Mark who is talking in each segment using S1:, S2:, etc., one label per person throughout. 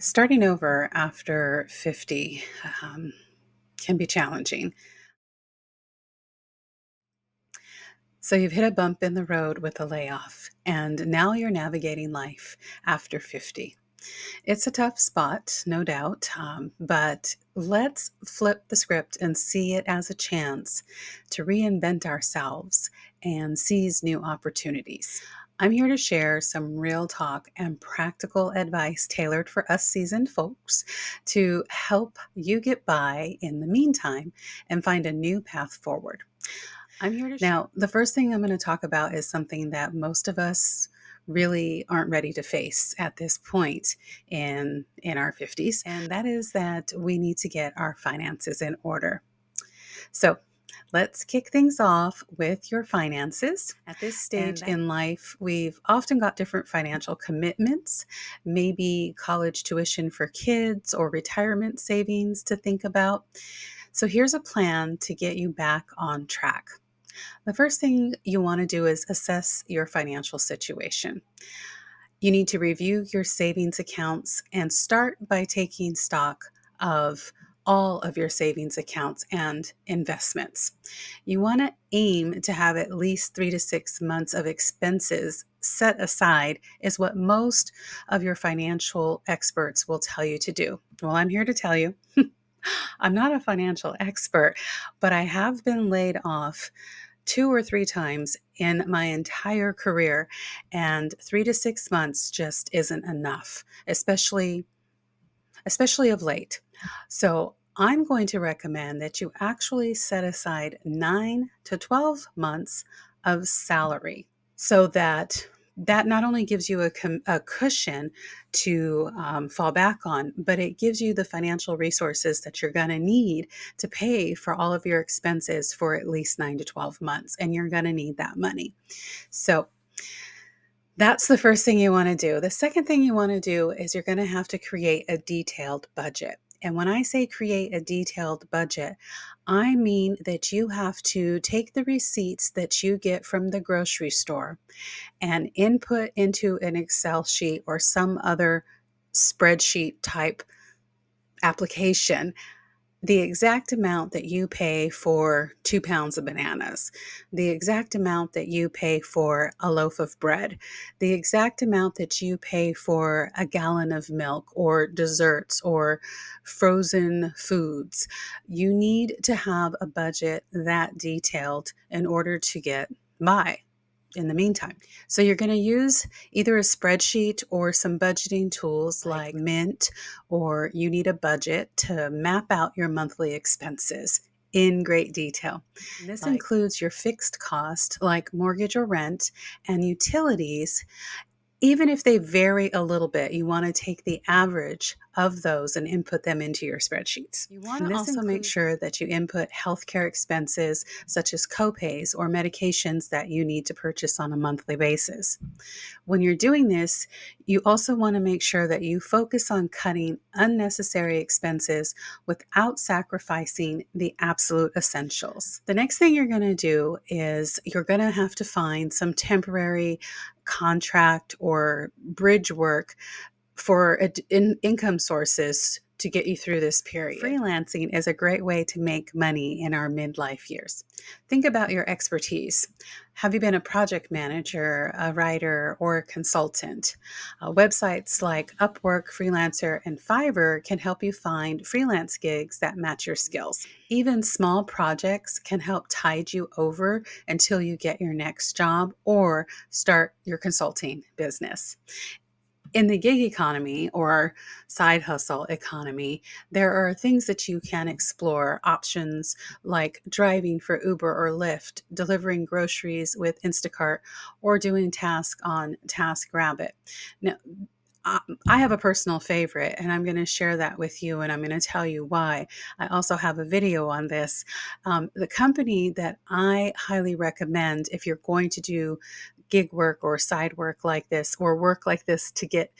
S1: Starting over after 50 can be challenging. So you've hit a bump in the road with a layoff, and now you're navigating life after 50. It's a tough spot, no doubt, but let's flip the script and see it as a chance to reinvent ourselves and seize new opportunities. I'm here to share some real talk and practical advice tailored for us seasoned folks to help you get by in the meantime and find a new path forward. I'm here to Now, the first thing I'm going to talk about is something that most of us really aren't ready to face at this point in our 50s, and that is that we need to get our finances in order. So, let's kick things off with your finances. At this stage in life, we've often got different financial commitments, maybe college tuition for kids or retirement savings to think about. So, here's a plan to get you back on track. The first thing you want to do is assess your financial situation. You need to review your savings accounts and start by taking stock of all of your savings accounts and investments. You want to aim to have at least 3 to 6 months of expenses set aside, is what most of your financial experts will tell you to do. Well, I'm here to tell you I'm not a financial expert, but I have been laid off 2 or 3 times in my entire career, and 3 to 6 months just isn't enough, especially of late. So I'm going to recommend that you actually set aside 9 to 12 months of salary so that not only gives you a cushion to fall back on, but it gives you the financial resources that you're going to need to pay for all of your expenses for at least 9 to 12 months. And you're going to need that money. So that's the first thing you want to do. The second thing you want to do is you're going to have to create a detailed budget. And when I say create a detailed budget, I mean that you have to take the receipts that you get from the grocery store and input into an Excel sheet or some other spreadsheet type application the exact amount that you pay for 2 pounds of bananas, the exact amount that you pay for a loaf of bread, the exact amount that you pay for a gallon of milk or desserts or frozen foods. You need to have a budget that detailed in order to get by in the meantime. So you're going to use either a spreadsheet or some budgeting tools like Mint, or you need a budget to map out your monthly expenses in great detail. This includes your fixed cost like mortgage or rent and utilities. Even if they vary a little bit, you want to take the average of those and input them into your spreadsheets. You want to also make sure that you input healthcare expenses such as copays or medications that you need to purchase on a monthly basis. When you're doing this, you also want to make sure that you focus on cutting unnecessary expenses without sacrificing the absolute essentials. The next thing you're going to do is you're going to have to find some temporary contract or bridge work for income sources to get you through this period. Freelancing is a great way to make money in our midlife years. Think about your expertise. Have you been a project manager, a writer, or a consultant? Websites like Upwork, Freelancer, and Fiverr can help you find freelance gigs that match your skills. Even small projects can help tide you over until you get your next job or start your consulting business. In the gig economy or side hustle economy, there are things that you can explore, options like driving for Uber or Lyft, delivering groceries with Instacart, or doing tasks on TaskRabbit. Now, I have a personal favorite, and I'm going to share that with you, and I'm going to tell you why. I also have a video on this. The company that I highly recommend if you're going to do gig work or side work like this, or work like this to get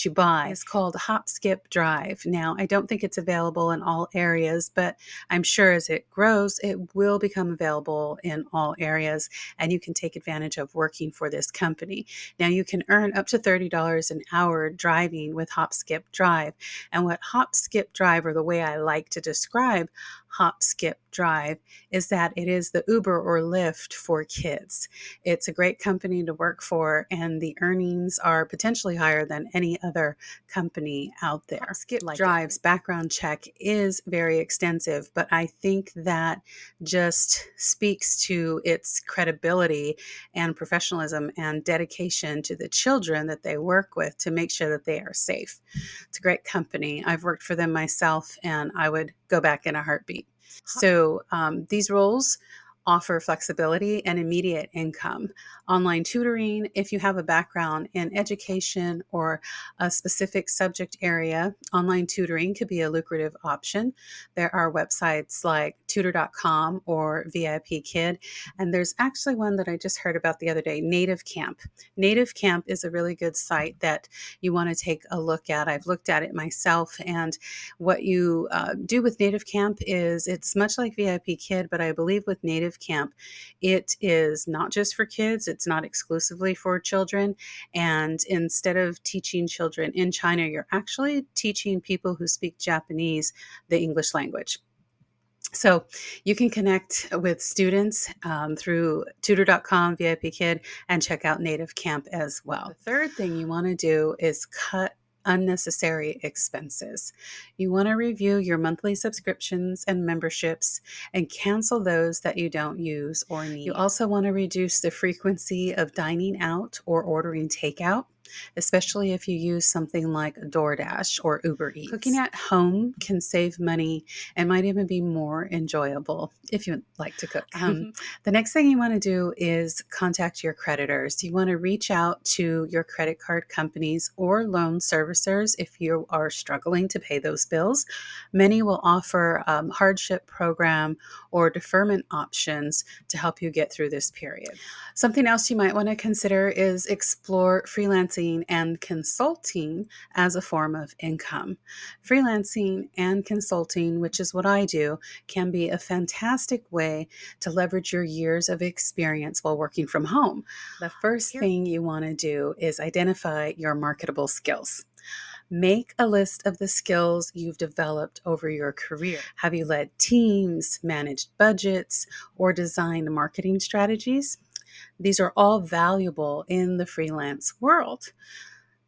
S1: you by. It's called Hop Skip Drive. Now, I don't think it's available in all areas, but I'm sure as it grows, it will become available in all areas, and you can take advantage of working for this company. Now, you can earn up to $30 an hour driving with Hop Skip Drive. And what Hop Skip Drive, or the way I like to describe Hop Skip Drive, is that it is the Uber or Lyft for kids. It's a great company to work for, and the earnings are potentially higher than any other company out there. Skip Drive's background check is very extensive, but I think that just speaks to its credibility and professionalism and dedication to the children that they work with to make sure that they are safe. It's a great company. I've worked for them myself, and I would go back in a heartbeat. So these roles offer flexibility and immediate income. Online tutoring, if you have a background in education or a specific subject area, online tutoring could be a lucrative option. There are websites like tutor.com or VIP Kid, and there's actually one that I just heard about the other day, Native Camp. Native Camp is a really good site that you want to take a look at. I've looked at it myself, and what you do with Native Camp is it's much like VIP Kid, but I believe with Native Camp, it is not just for kids, it's not exclusively for children. And instead of teaching children in China, you're actually teaching people who speak Japanese the English language. So you can connect with students through tutor.com, VIP Kid, and check out Native Camp as well. The third thing you want to do is cut unnecessary expenses. You want to review your monthly subscriptions and memberships and cancel those that you don't use or need. You also want to reduce the frequency of dining out or ordering takeout, especially if you use something like DoorDash or Uber Eats. Cooking at home can save money and might even be more enjoyable if you like to cook. The next thing you want to do is contact your creditors. You want to reach out to your credit card companies or loan servicers if you are struggling to pay those bills. Many will offer hardship program or deferment options to help you get through this period. Something else you might want to consider is explore freelancing and consulting as a form of income. Freelancing and consulting, which is what I do, can be a fantastic way to leverage your years of experience while working from home. The first thing you want to do is identify your marketable skills. Make a list of the skills you've developed over your career. Have you led teams, managed budgets, or designed marketing strategies? These are all valuable in the freelance world.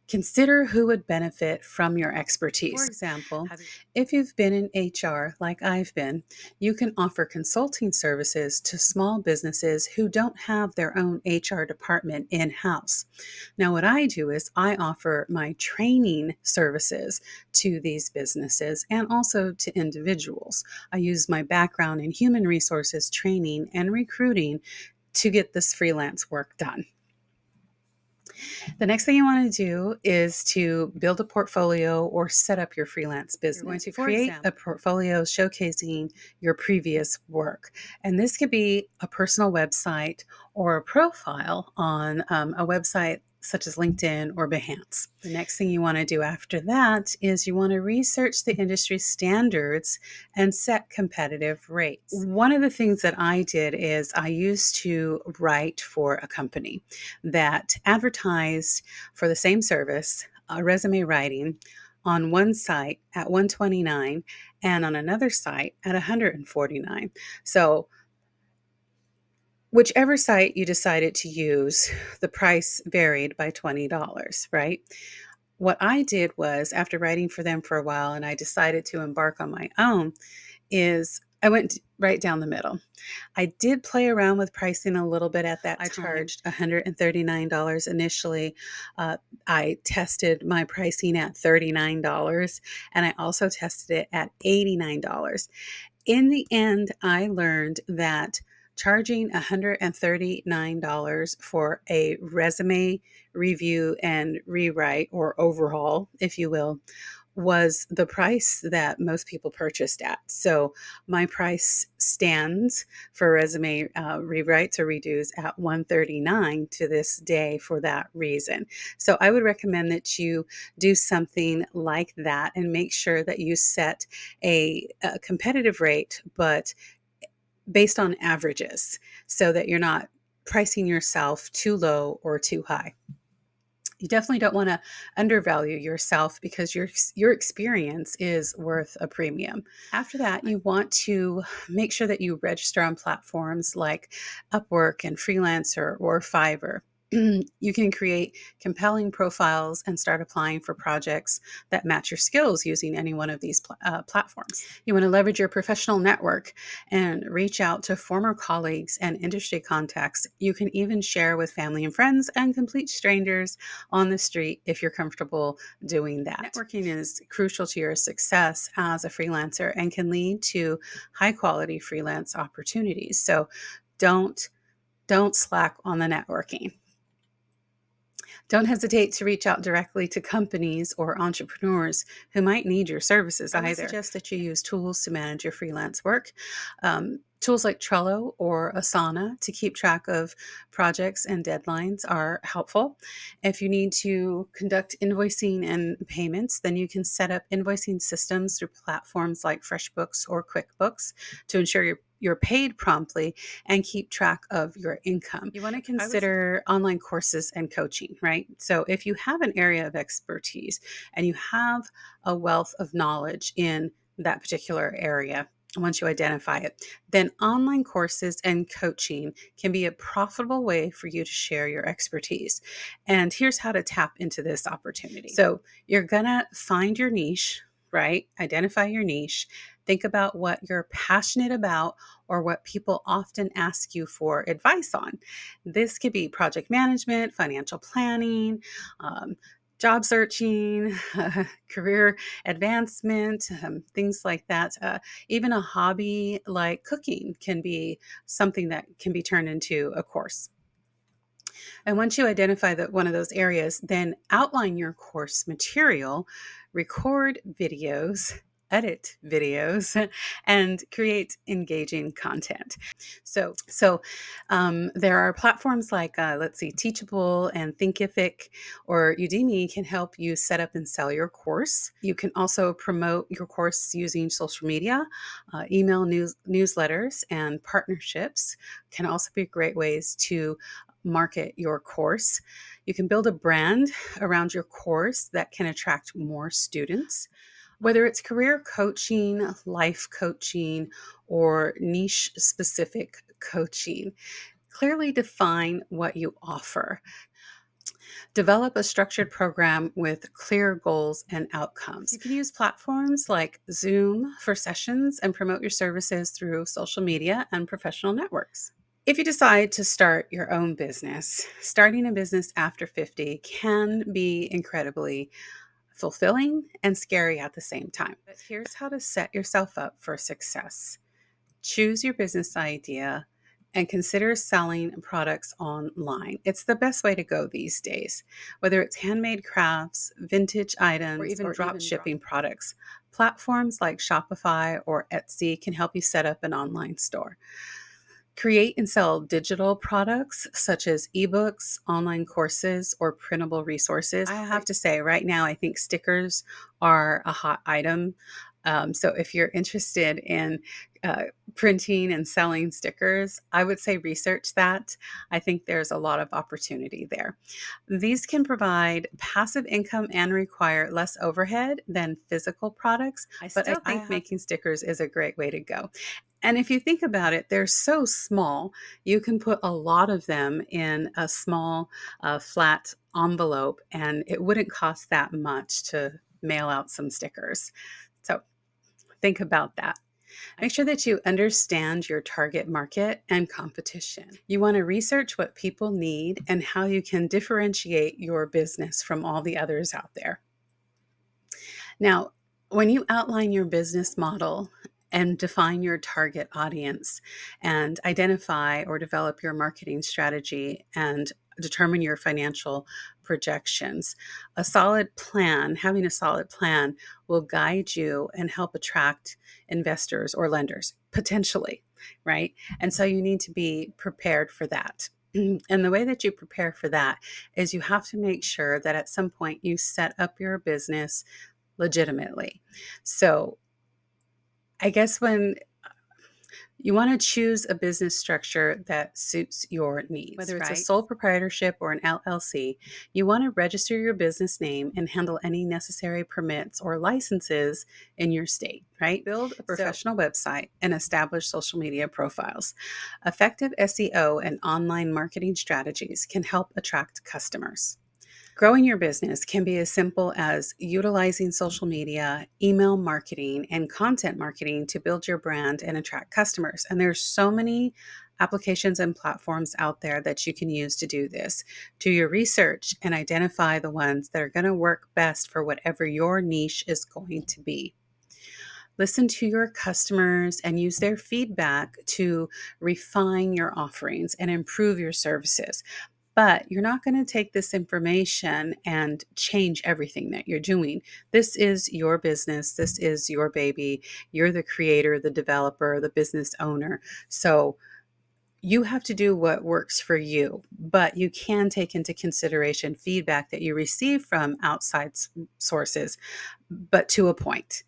S1: Consider who would benefit from your expertise. For example, if you've been in HR like I've been, you can offer consulting services to small businesses who don't have their own HR department in-house. Now, what I do is I offer my training services to these businesses and also to individuals. I use my background in human resources training and recruiting to get this freelance work done. The next thing you want to do is to build a portfolio or set up your freelance business. You're going to create a portfolio showcasing your previous work. And this could be a personal website or a profile on a website such as LinkedIn or Behance. The next thing you want to do after that is you want to research the industry standards and set competitive rates. One of the things that I did is I used to write for a company that advertised for the same service, resume writing, on one site at $129 and on another site at $149. So whichever site you decided to use, the price varied by $20, right? What I did was, after writing for them for a while and I decided to embark on my own, is I went right down the middle. I did play around with pricing a little bit at that time. I charged $139 initially. I tested my pricing at $39, and I also tested it at $89. In the end, I learned that charging $139 for a resume review and rewrite, or overhaul, if you will, was the price that most people purchased at. So my price stands for resume rewrites or redos at 139 to this day for that reason. So I would recommend that you do something like that and make sure that you set a competitive rate, but based on averages, so that you're not pricing yourself too low or too high. You definitely don't want to undervalue yourself because your experience is worth a premium. After that, you want to make sure that you register on platforms like Upwork and Freelancer or Fiverr. You can create compelling profiles and start applying for projects that match your skills using any one of these platforms. You want to leverage your professional network and reach out to former colleagues and industry contacts. You can even share with family and friends and complete strangers on the street if you're comfortable doing that. Networking is crucial to your success as a freelancer and can lead to high quality freelance opportunities. So don't slack on the networking. Don't hesitate to reach out directly to companies or entrepreneurs who might need your services either. I suggest that you use tools to manage your freelance work. Tools like Trello or Asana to keep track of projects and deadlines are helpful. If you need to conduct invoicing and payments, then you can set up invoicing systems through platforms like FreshBooks or QuickBooks to ensure you're paid promptly and keep track of your income. You want to consider online courses and coaching, right? So if you have an area of expertise and you have a wealth of knowledge in that particular area, once you identify it, then online courses and coaching can be a profitable way for you to share your expertise. And here's how to tap into this opportunity. So you're going to find your niche, right? Identify your niche. Think about what you're passionate about or what people often ask you for advice on. This could be project management, financial planning, job searching, career advancement, things like that. Even a hobby like cooking can be something that can be turned into a course. And once you identify that one of those areas, then outline your course material, record videos, edit videos, and create engaging content. So there are platforms like, let's see, Teachable and Thinkific or Udemy can help you set up and sell your course. You can also promote your course using social media, email newsletters, and partnerships can also be great ways to market your course. You can build a brand around your course that can attract more students. Whether it's career coaching, life coaching, or niche specific coaching, clearly define what you offer. Develop a structured program with clear goals and outcomes. You can use platforms like Zoom for sessions and promote your services through social media and professional networks. If you decide to start your own business, starting a business after 50 can be incredibly fulfilling and scary at the same time. But here's how to set yourself up for success. Choose your business idea and consider selling products online. It's the best way to go these days, whether it's handmade crafts, vintage items, or even drop shipping products. Platforms like Shopify or Etsy can help you set up an online store. Create and sell digital products such as ebooks, online courses, or printable resources. I have to say, right now, I think stickers are a hot item. So if you're interested in printing and selling stickers, I would say research that. I think there's a lot of opportunity there. These can provide passive income and require less overhead than physical products, but I think making stickers is a great way to go. And if you think about it, they're so small, you can put a lot of them in a small, flat envelope, and it wouldn't cost that much to mail out some stickers. So think about that. Make sure that you understand your target market and competition. You want to research what people need and how you can differentiate your business from all the others out there. Now, when you outline your business model and define your target audience and identify or develop your marketing strategy and determine your financial projections. A solid plan, having a solid plan will guide you and help attract investors or lenders potentially, right? And so you need to be prepared for that. And the way that you prepare for that is you have to make sure that at some point you set up your business legitimately. So I guess when you want to choose a business structure that suits your needs, whether it's a sole proprietorship or an LLC, you want to register your business name and handle any necessary permits or licenses in your state, right? Build a professional website and establish social media profiles. Effective SEO and online marketing strategies can help attract customers. Growing your business can be as simple as utilizing social media, email marketing, and content marketing to build your brand and attract customers. And there's so many applications and platforms out there that you can use to do this. Do your research and identify the ones that are going to work best for whatever your niche is going to be. Listen to your customers and use their feedback to refine your offerings and improve your services. But you're not going to take this information and change everything that you're doing. This is your business. This is your baby. You're the creator, the developer, the business owner. So you have to do what works for you, but you can take into consideration feedback that you receive from outside sources, but to a point.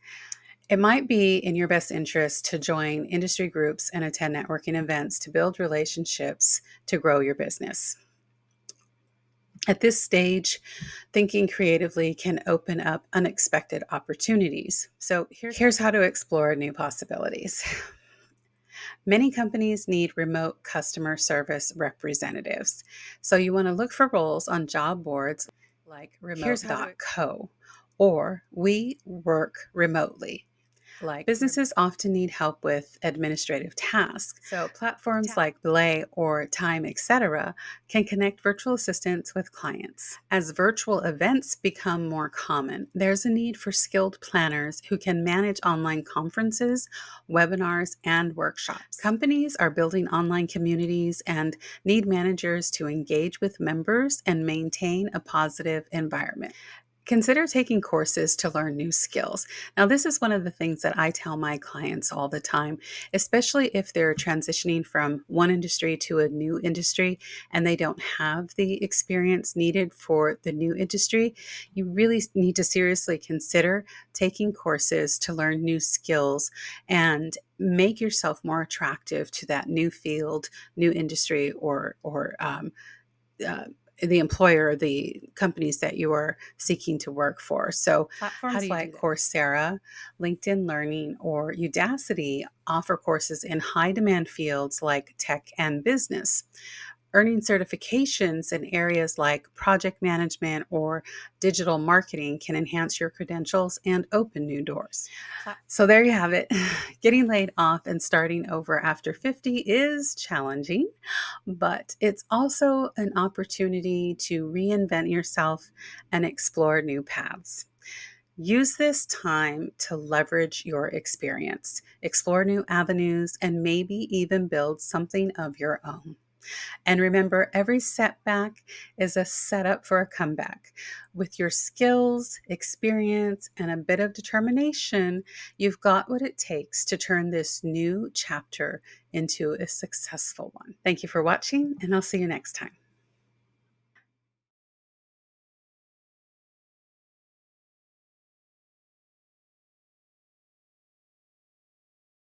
S1: It might be in your best interest to join industry groups and attend networking events to build relationships to grow your business. At this stage, thinking creatively can open up unexpected opportunities. So here's how to explore new possibilities. Many companies need remote customer service representatives. So you want to look for roles on job boards like remote.co or We Work Remotely. Businesses often need help with administrative tasks. So platforms like Belay or Time, etc., can connect virtual assistants with clients. As virtual events become more common, there's a need for skilled planners who can manage online conferences, webinars, and workshops. Companies are building online communities and need managers to engage with members and maintain a positive environment. Consider taking courses to learn new skills. Now, this is one of the things that I tell my clients all the time, especially if they're transitioning from one industry to a new industry and they don't have the experience needed for the new industry. You really need to seriously consider taking courses to learn new skills and make yourself more attractive to that new field, new industry, or uh, the employer, the companies that you are seeking to work for. So platforms like Coursera, LinkedIn Learning, or Udacity offer courses in high demand fields like tech and business. Earning certifications in areas like project management or digital marketing can enhance your credentials and open new doors. So there you have it. Getting laid off and starting over after 50 is challenging, but it's also an opportunity to reinvent yourself and explore new paths. Use this time to leverage your experience, explore new avenues, and maybe even build something of your own. And remember, every setback is a setup for a comeback. With your skills, experience, and a bit of determination, you've got what it takes to turn this new chapter into a successful one. Thank you for watching, and I'll see you next time.